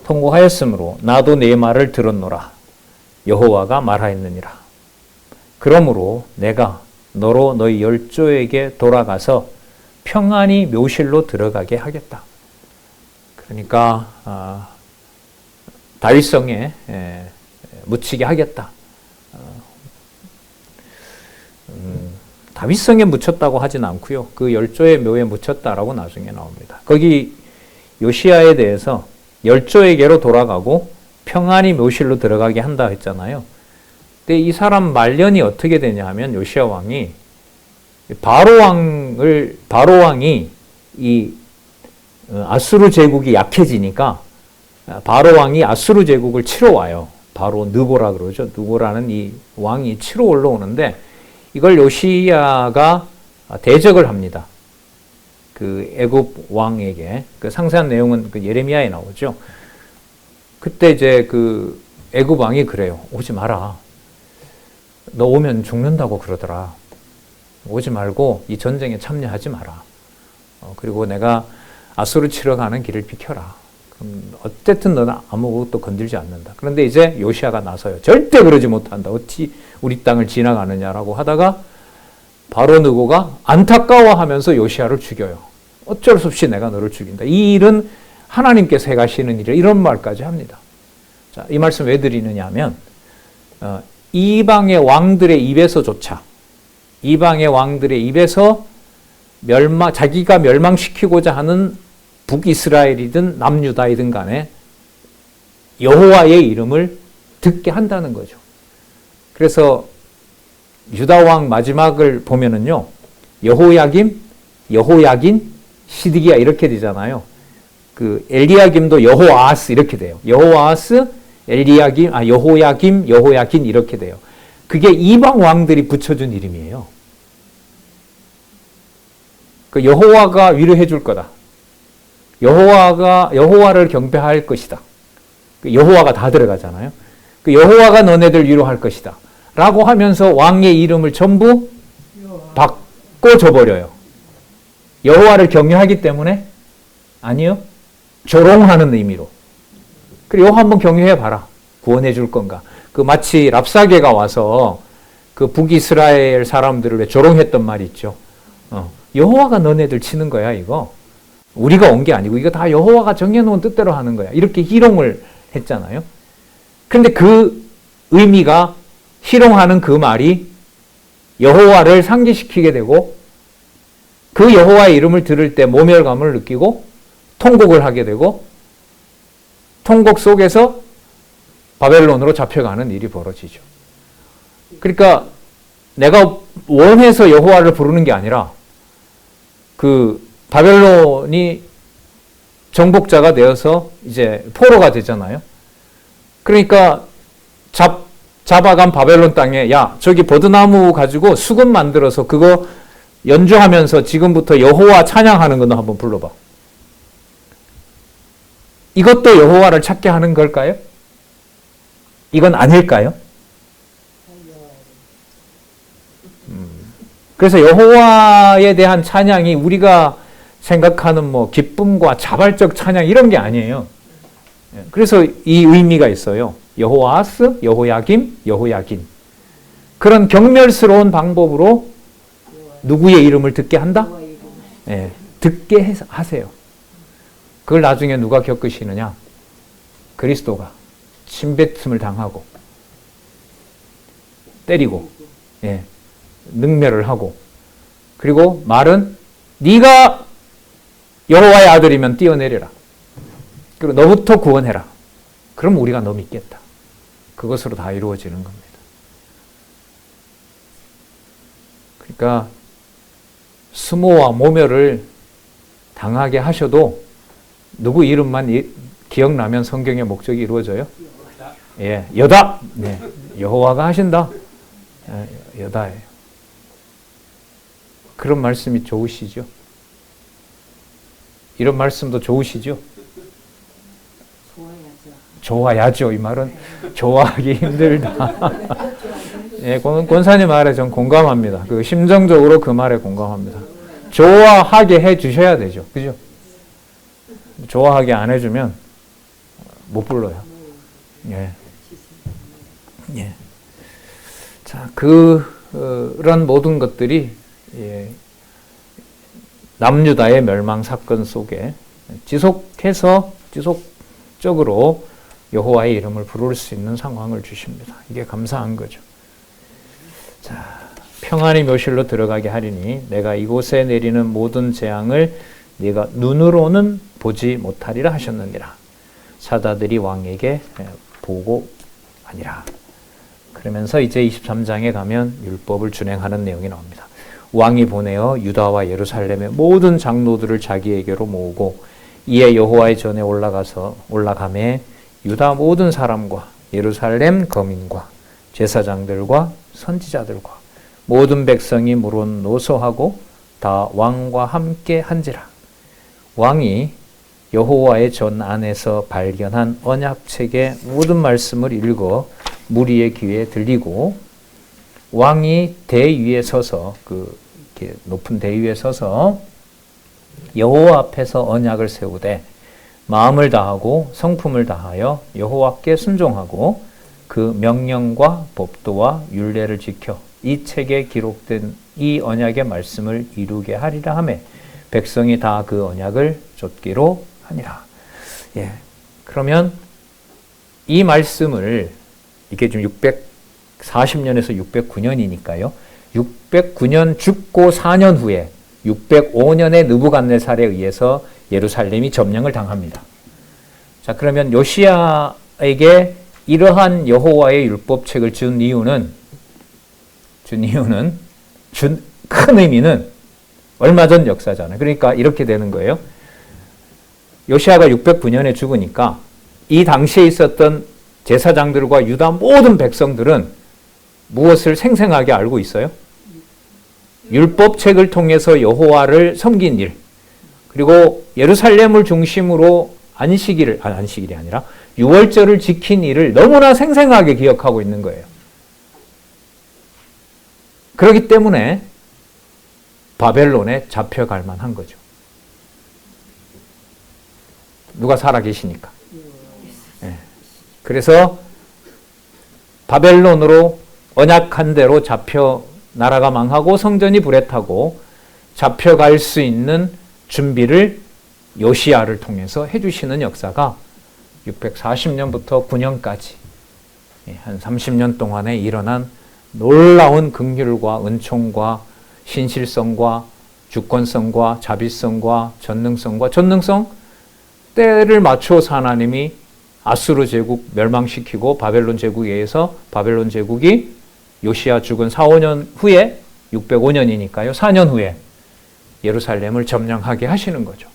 통곡하였으므로 나도 내 말을 들었노라. 여호와가 말하였느니라. 그러므로 내가 너로 너희 열조에게 돌아가서 평안히 묘실로 들어가게 하겠다. 그러니까 다윗성에 묻히게 하겠다. 다윗성에 묻혔다고 하진 않고요. 그 열조의 묘에 묻혔다라고 나중에 나옵니다. 거기 요시야에 대해서 열조에게로 돌아가고 평안히 묘실로 들어가게 한다 했잖아요. 근데 이 사람 말년이 어떻게 되냐 하면 요시야 왕이 바로 왕이 이 아수르 제국이 약해지니까 바로 왕이 아수르 제국을 치러 와요. 바로 느보라 그러죠. 느보라는 이 왕이 치러 올라오는데 이걸 요시야가 대적을 합니다. 그 애굽 왕에게. 그 상세한 내용은 그 예레미야에 나오죠. 그때 이제 그 애굽 왕이 그래요. 오지 마라. 너 오면 죽는다고 그러더라. 오지 말고 이 전쟁에 참여하지 마라. 그리고 내가 아수르 치러 가는 길을 비켜라. 그럼 어쨌든 너는 아무것도 건들지 않는다. 그런데 이제 요시야가 나서요. 절대 그러지 못한다. 어찌 우리 땅을 지나가느냐라고 하다가 바로 느고가 안타까워하면서 요시야를 죽여요. 어쩔 수 없이 내가 너를 죽인다. 이 일은 하나님께서 행하시는 일이라 이런 말까지 합니다. 자, 이 말씀 왜 드리느냐 하면 이방의 왕들의 입에서조차 이방의 왕들의 입에서 자기가 멸망시키고자 하는 북이스라엘이든 남유다이든 간에 여호와의 이름을 듣게 한다는 거죠. 그래서 유다 왕 마지막을 보면은요, 여호야긴, 시드기야 이렇게 되잖아요. 그 엘리야김도 여호아하스 이렇게 돼요. 여호아하스, 여호야김, 여호야긴 이렇게 돼요. 그게 이방 왕들이 붙여준 이름이에요. 그 여호와가 위로해 줄 거다. 여호와를 경배할 것이다. 그 여호와가 다 들어가잖아요. 그 여호와가 너네들 위로할 것이다. 라고 하면서 왕의 이름을 전부 바꿔 줘버려요. 여호와를 경외하기 때문에? 아니요. 조롱하는 의미로. 그리고 한번 경외해 봐라. 구원해 줄 건가. 그 마치 랍사게가 와서 그 북이스라엘 사람들을 왜 조롱했던 말이 있죠. 여호와가 너네들 치는 거야, 이거. 우리가 온 게 아니고 이거 다 여호와가 정해놓은 뜻대로 하는 거야. 이렇게 희롱을 했잖아요. 그런데 그 의미가 희롱하는 그 말이 여호와를 상기시키게 되고 그 여호와의 이름을 들을 때 모멸감을 느끼고 통곡을 하게 되고 통곡 속에서 바벨론으로 잡혀가는 일이 벌어지죠. 그러니까 내가 원해서 여호와를 부르는 게 아니라 그 바벨론이 정복자가 되어서 이제 포로가 되잖아요. 그러니까 잡아간 바벨론 땅에 야 저기 버드나무 가지고 수금 만들어서 그거 연주하면서 지금부터 여호와 찬양하는 거 너 한번 불러봐. 이것도 여호와를 찾게 하는 걸까요? 이건 아닐까요? 그래서 여호와에 대한 찬양이 우리가 생각하는 뭐 기쁨과 자발적 찬양 이런 게 아니에요. 그래서 이 의미가 있어요. 여호와스, 여호야김, 여호야긴. 그런 경멸스러운 방법으로 누구의 이름을 듣게 한다? 네, 듣게 하세요. 그걸 나중에 누가 겪으시느냐? 그리스도가 침뱉음을 당하고 때리고 능멸을 하고 그리고 말은 네가 여호와의 아들이면 뛰어내려라. 그리고 너부터 구원해라. 그럼 우리가 너 믿겠다. 그것으로 다 이루어지는 겁니다. 그러니까 수모와 모멸을 당하게 하셔도 누구 이름만 기억나면 성경의 목적이 이루어져요? 예, 여다. 네, 여호와가 하신다. 여다예요. 그런 말씀이 좋으시죠? 이런 말씀도 좋으시죠? 좋아야죠. 이 말은 좋아하기 힘들다. 예, 권사님 말에 전 공감합니다. 그 심정적으로 그 말에 공감합니다. 좋아하게 해 주셔야 되죠. 그죠? 좋아하게 안 해주면 못 불러요. 예. 예. 자, 그런 모든 것들이 남유다의 멸망 사건 속에 지속적으로 여호와의 이름을 부를 수 있는 상황을 주십니다. 이게 감사한 거죠. 자, 평안히 묘실로 들어가게 하리니 내가 이곳에 내리는 모든 재앙을 네가 눈으로는 보지 못하리라 하셨느니라. 사다들이 왕에게 보고하니라. 그러면서 이제 23장에 가면 율법을 준행하는 내용이 나옵니다. 왕이 보내어 유다와 예루살렘의 모든 장로들을 자기에게로 모으고 이에 여호와의 전에 올라가매 유다 모든 사람과 예루살렘 거민과 제사장들과 선지자들과 모든 백성이 물론 노소하고 다 왕과 함께 한지라. 왕이 여호와의 전 안에서 발견한 언약책의 모든 말씀을 읽어 무리의 귀에 들리고 왕이 대 위에 서서 이렇게 높은 대 위에 서서 여호와 앞에서 언약을 세우되 마음을 다하고 성품을 다하여 여호와께 순종하고 그 명령과 법도와 율례를 지켜 이 책에 기록된 이 언약의 말씀을 이루게 하리라 하매 백성이 다 그 언약을 좇기로 하니라. 예. 그러면 이 말씀을 이게 지금 640년에서 609년이니까요. 609년 죽고 4년 후에 605년에 느부갓네살에 의해서 예루살렘이 점령을 당합니다. 자, 그러면 요시야에게 이러한 여호와의 율법책을 준 큰 의미는 얼마 전 역사잖아요. 그러니까 이렇게 되는 거예요. 요시야가 609년에 죽으니까 이 당시에 있었던 제사장들과 유다 모든 백성들은 무엇을 생생하게 알고 있어요? 율법책을 통해서 여호와를 섬긴 일, 그리고 예루살렘을 중심으로 안식일이 아니라 유월절을 지킨 일을 너무나 생생하게 기억하고 있는 거예요. 그렇기 때문에 바벨론에 잡혀갈 만한 거죠. 누가 살아계시니까. 네. 그래서 바벨론으로 언약한 대로 잡혀 나라가 망하고 성전이 불에 타고 잡혀갈 수 있는 준비를 요시야를 통해서 해주시는 역사가 640년부터 9년까지 한 30년 동안에 일어난 놀라운 긍휼과 은총과 신실성과 주권성과 자비성과 전능성, 때를 맞춰서 하나님이 아수르 제국 멸망시키고 바벨론 제국에 의해서 바벨론 제국이 요시야 죽은 4, 5년 후에 605년이니까요. 4년 후에 예루살렘을 점령하게 하시는 거죠.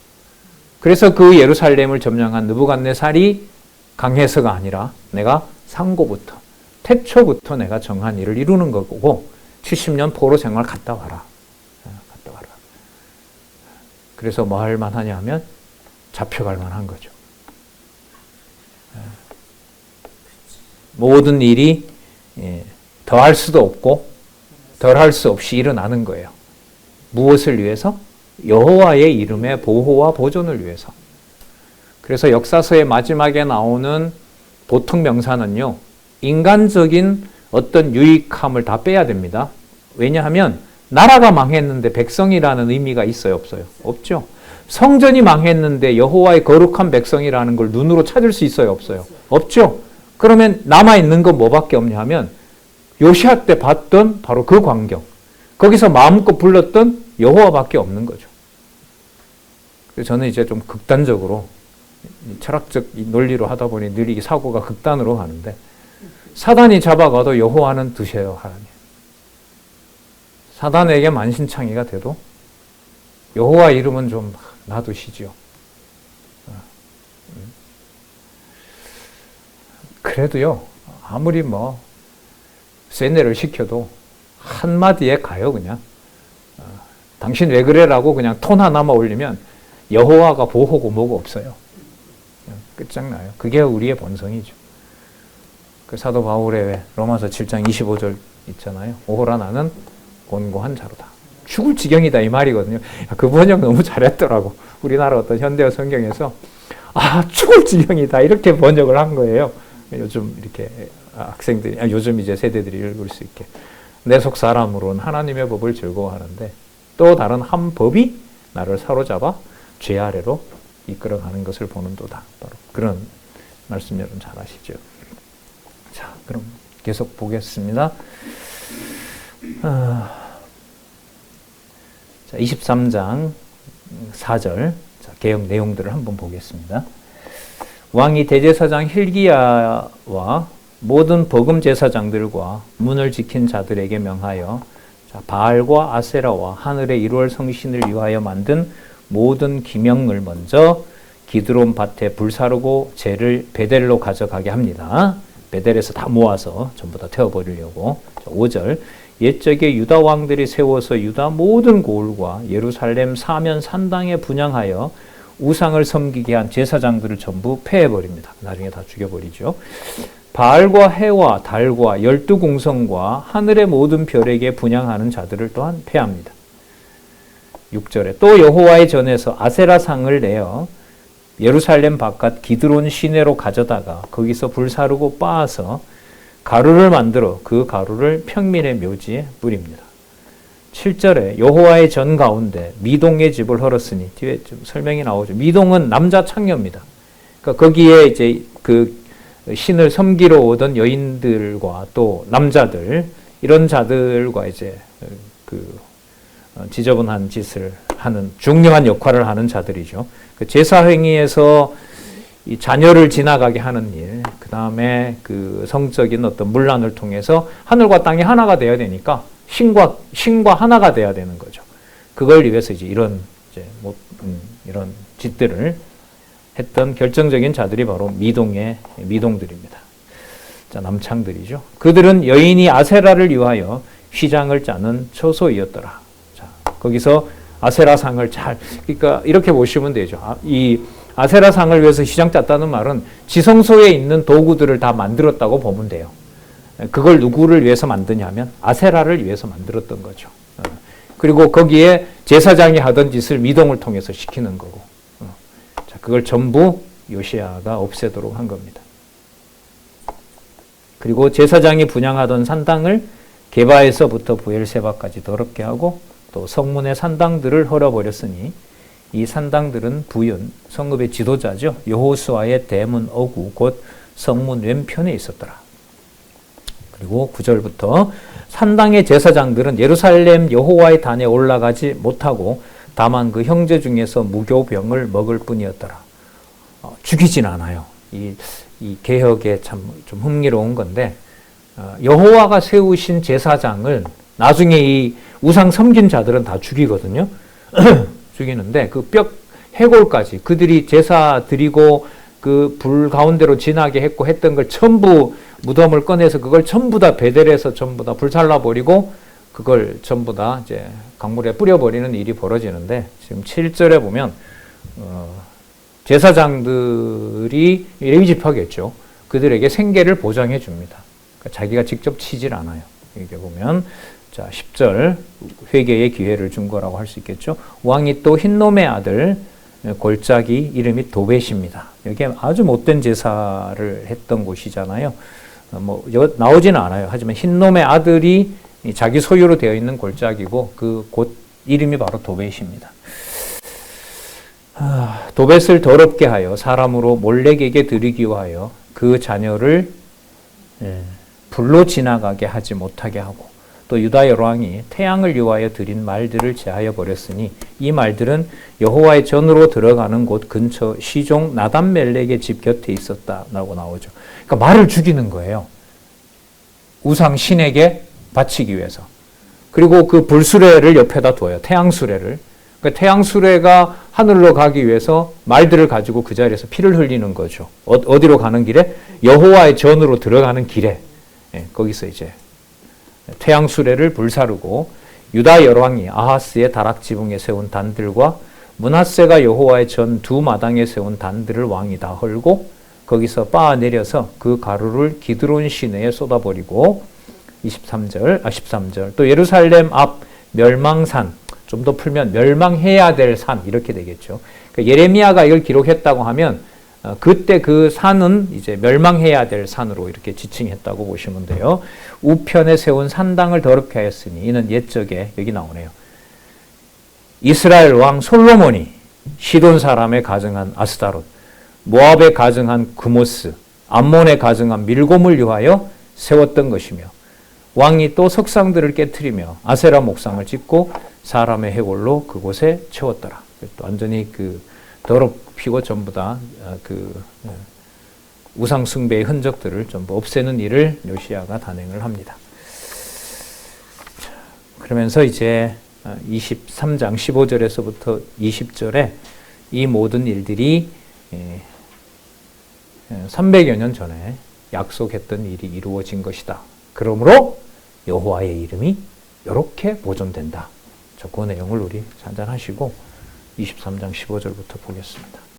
그래서 그 예루살렘을 점령한 느부갓네살이 강해서가 아니라 내가 상고부터 태초부터 내가 정한 일을 이루는 거고 70년 포로 생활 갔다 와라. 그래서 뭐 할 만하냐 하면 잡혀갈 만한 거죠. 모든 일이 더할 수도 없고 덜할 수 없이 일어나는 거예요. 무엇을 위해서? 여호와의 이름의 보호와 보존을 위해서. 그래서 역사서의 마지막에 나오는 보통 명사는요, 인간적인 어떤 유익함을 다 빼야 됩니다. 왜냐하면 나라가 망했는데 백성이라는 의미가 있어요, 없어요? 없죠. 성전이 망했는데 여호와의 거룩한 백성이라는 걸 눈으로 찾을 수 있어요, 없어요? 없죠. 그러면 남아있는 건 뭐밖에 없냐 하면 요시야 때 봤던 바로 그 광경, 거기서 마음껏 불렀던 여호와밖에 없는 거죠. 그래서 저는 이제 좀 극단적으로 철학적 논리로 하다 보니 늘 이게 사고가 극단으로 가는데, 사단이 잡아가도 여호와는 두세요, 하나님. 사단에게 만신창이가 돼도 여호와 이름은 좀 놔두시지요. 그래도요, 아무리 뭐 세뇌를 시켜도 한마디에 가요, 그냥. 당신 왜 그래라고 그냥 톤 하나만 올리면 여호와가 보호고 뭐고 없어요. 끝장나요. 그게 우리의 본성이죠. 그 사도 바울의 로마서 7장 25절 있잖아요. 오호라 나는 곤고한 자로다. 죽을 지경이다 이 말이거든요. 그 번역 너무 잘했더라고. 우리나라 어떤 현대어 성경에서 죽을 지경이다 이렇게 번역을 한 거예요. 요즘 이렇게 학생들이, 요즘 이제 세대들이 읽을 수 있게. 내 속 사람으로는 하나님의 법을 즐거워하는데 또 다른 한 법이 나를 사로잡아 죄 아래로 이끌어가는 것을 보는도다. 바로 그런 말씀 여러분 잘 아시죠? 자, 그럼 계속 보겠습니다. 자, 23장 4절 개역 내용들을 한번 보겠습니다. 왕이 대제사장 hil기야와 모든 버금 제사장들과 문을 지킨 자들에게 명하여 바알과 아세라와 하늘의 1월 성신을 위하여 만든 모든 기명을 먼저 기드론 밭에 불사르고 재를 베델로 가져가게 합니다. 베델에서 다 모아서 전부 다 태워버리려고. 5절 옛적에 유다 왕들이 세워서 유다 모든 고을과 예루살렘 사면 산당에 분향하여 우상을 섬기게 한 제사장들을 전부 폐해버립니다. 나중에 다 죽여버리죠. 바알과 해와 달과 12궁성과 하늘의 모든 별에게 분향하는 자들을 또한 폐합니다. 6절에 또 여호와의 전에서 아세라상을 내어 예루살렘 바깥 기드론 시내로 가져다가 거기서 불사르고 빻아서 가루를 만들어 그 가루를 평민의 묘지에 뿌립니다. 7절에 여호와의 전 가운데 미동의 집을 헐었으니, 뒤에 좀 설명이 나오죠. 미동은 남자 창녀입니다. 그러니까 거기에 이제 그 신을 섬기러 오던 여인들과 또 남자들, 이런 자들과 이제 그 지저분한 짓을 하는 중요한 역할을 하는 자들이죠. 그 제사 행위에서 이 자녀를 지나가게 하는 일, 그 다음에 그 성적인 어떤 문란을 통해서 하늘과 땅이 하나가 되어야 되니까 신과 하나가 되어야 되는 거죠. 그걸 위해서 이제 이런 짓들을 했던 결정적인 자들이 바로 미동들입니다. 자, 남창들이죠. 그들은 여인이 아세라를 위하여 휘장을 짜는 처소이었더라. 자, 거기서 아세라상을 그러니까 이렇게 보시면 되죠. 이 아세라상을 위해서 휘장 짰다는 말은 지성소에 있는 도구들을 다 만들었다고 보면 돼요. 그걸 누구를 위해서 만드냐면 아세라를 위해서 만들었던 거죠. 그리고 거기에 제사장이 하던 짓을 미동을 통해서 시키는 거고. 자, 그걸 전부 요시야가 없애도록 한 겁니다. 그리고 제사장이 분향하던 산당을 게바에서부터 부엘세바까지 더럽게 하고 또 성문의 산당들을 헐어버렸으니 이 산당들은 부연, 성읍의 지도자죠. 여호수아의 대문 어구 곧 성문 왼편에 있었더라. 그리고 9절부터 산당의 제사장들은 예루살렘 여호와의 단에 올라가지 못하고 다만 그 형제 중에서 무교병을 먹을 뿐이었더라. 죽이진 않아요. 이 개혁에 참 좀 흥미로운 건데 여호와가 세우신 제사장을 나중에 이 우상 섬긴 자들은 다 죽이거든요. 죽이는데 그 뼈 해골까지 그들이 제사 드리고 그 불 가운데로 지나게 했고 했던 걸 전부 무덤을 꺼내서 그걸 전부 다 베델에서 전부 다 불살라 버리고 그걸 전부 다 이제 강물에 뿌려 버리는 일이 벌어지는데 지금 7절에 보면 제사장들이 레위 지파겠죠. 그들에게 생계를 보장해 줍니다. 그러니까 자기가 직접 치질 않아요. 이렇게 보면 자 10절 회개의 기회를 준 거라고 할 수 있겠죠. 왕이 또 흰놈의 아들 골짜기 이름이 도벳입니다. 여기 아주 못된 제사를 했던 곳이잖아요. 뭐 나오지는 않아요. 하지만 흰놈의 아들이 자기 소유로 되어 있는 골짜기고 그 곳 이름이 바로 도벳입니다. 도벳을 더럽게 하여 사람으로 몰렉에게 드리기 위하여 그 자녀를 불로 지나가게 하지 못하게 하고 또 유다 여로왕이 태양을 위하여 드린 말들을 제하여 버렸으니 이 말들은 여호와의 전으로 들어가는 곳 근처 시종 나단멜렉의 집 곁에 있었다라고 나오죠. 그러니까 말을 죽이는 거예요. 우상 신에게 바치기 위해서. 그리고 그 불수레를 옆에다 둬요. 태양수레를. 그러니까 태양수레가 하늘로 가기 위해서 말들을 가지고 그 자리에서 피를 흘리는 거죠. 어디로 가는 길에? 여호와의 전으로 들어가는 길에. 거기서 이제 태양수레를 불사르고 유다 여로왕이 아하스의 다락 지붕에 세운 단들과 므낫세가 여호와의 전 두 마당에 세운 단들을 왕이 다 헐고 거기서 빻아 내려서 그 가루를 기드론 시내에 쏟아버리고 13절 또 예루살렘 앞 멸망산 좀 더 풀면 멸망해야 될 산 이렇게 되겠죠. 그러니까 예레미야가 이걸 기록했다고 하면 그때 그 산은 이제 멸망해야 될 산으로 이렇게 지칭했다고 보시면 돼요. 우편에 세운 산당을 더럽게 하였으니 이는 옛적에 여기 나오네요. 이스라엘 왕 솔로몬이 시돈 사람에 가증한 아스타롯, 모압에 가증한 그모스, 암몬에 가증한 밀곰을 위하여 세웠던 것이며 왕이 또 석상들을 깨트리며 아세라 목상을 짓고 사람의 해골로 그곳에 채웠더라. 또 완전히 그 더럽히고 전부 다 그 우상 숭배의 흔적들을 전부 없애는 일을 요시야가 단행을 합니다. 그러면서 이제 23장 15절에서부터 20절에 이 모든 일들이 300여 년 전에 약속했던 일이 이루어진 것이다. 그러므로 여호와의 이름이 이렇게 보존된다. 그 내용을 우리 잔잔하시고 23장 15절부터 보겠습니다.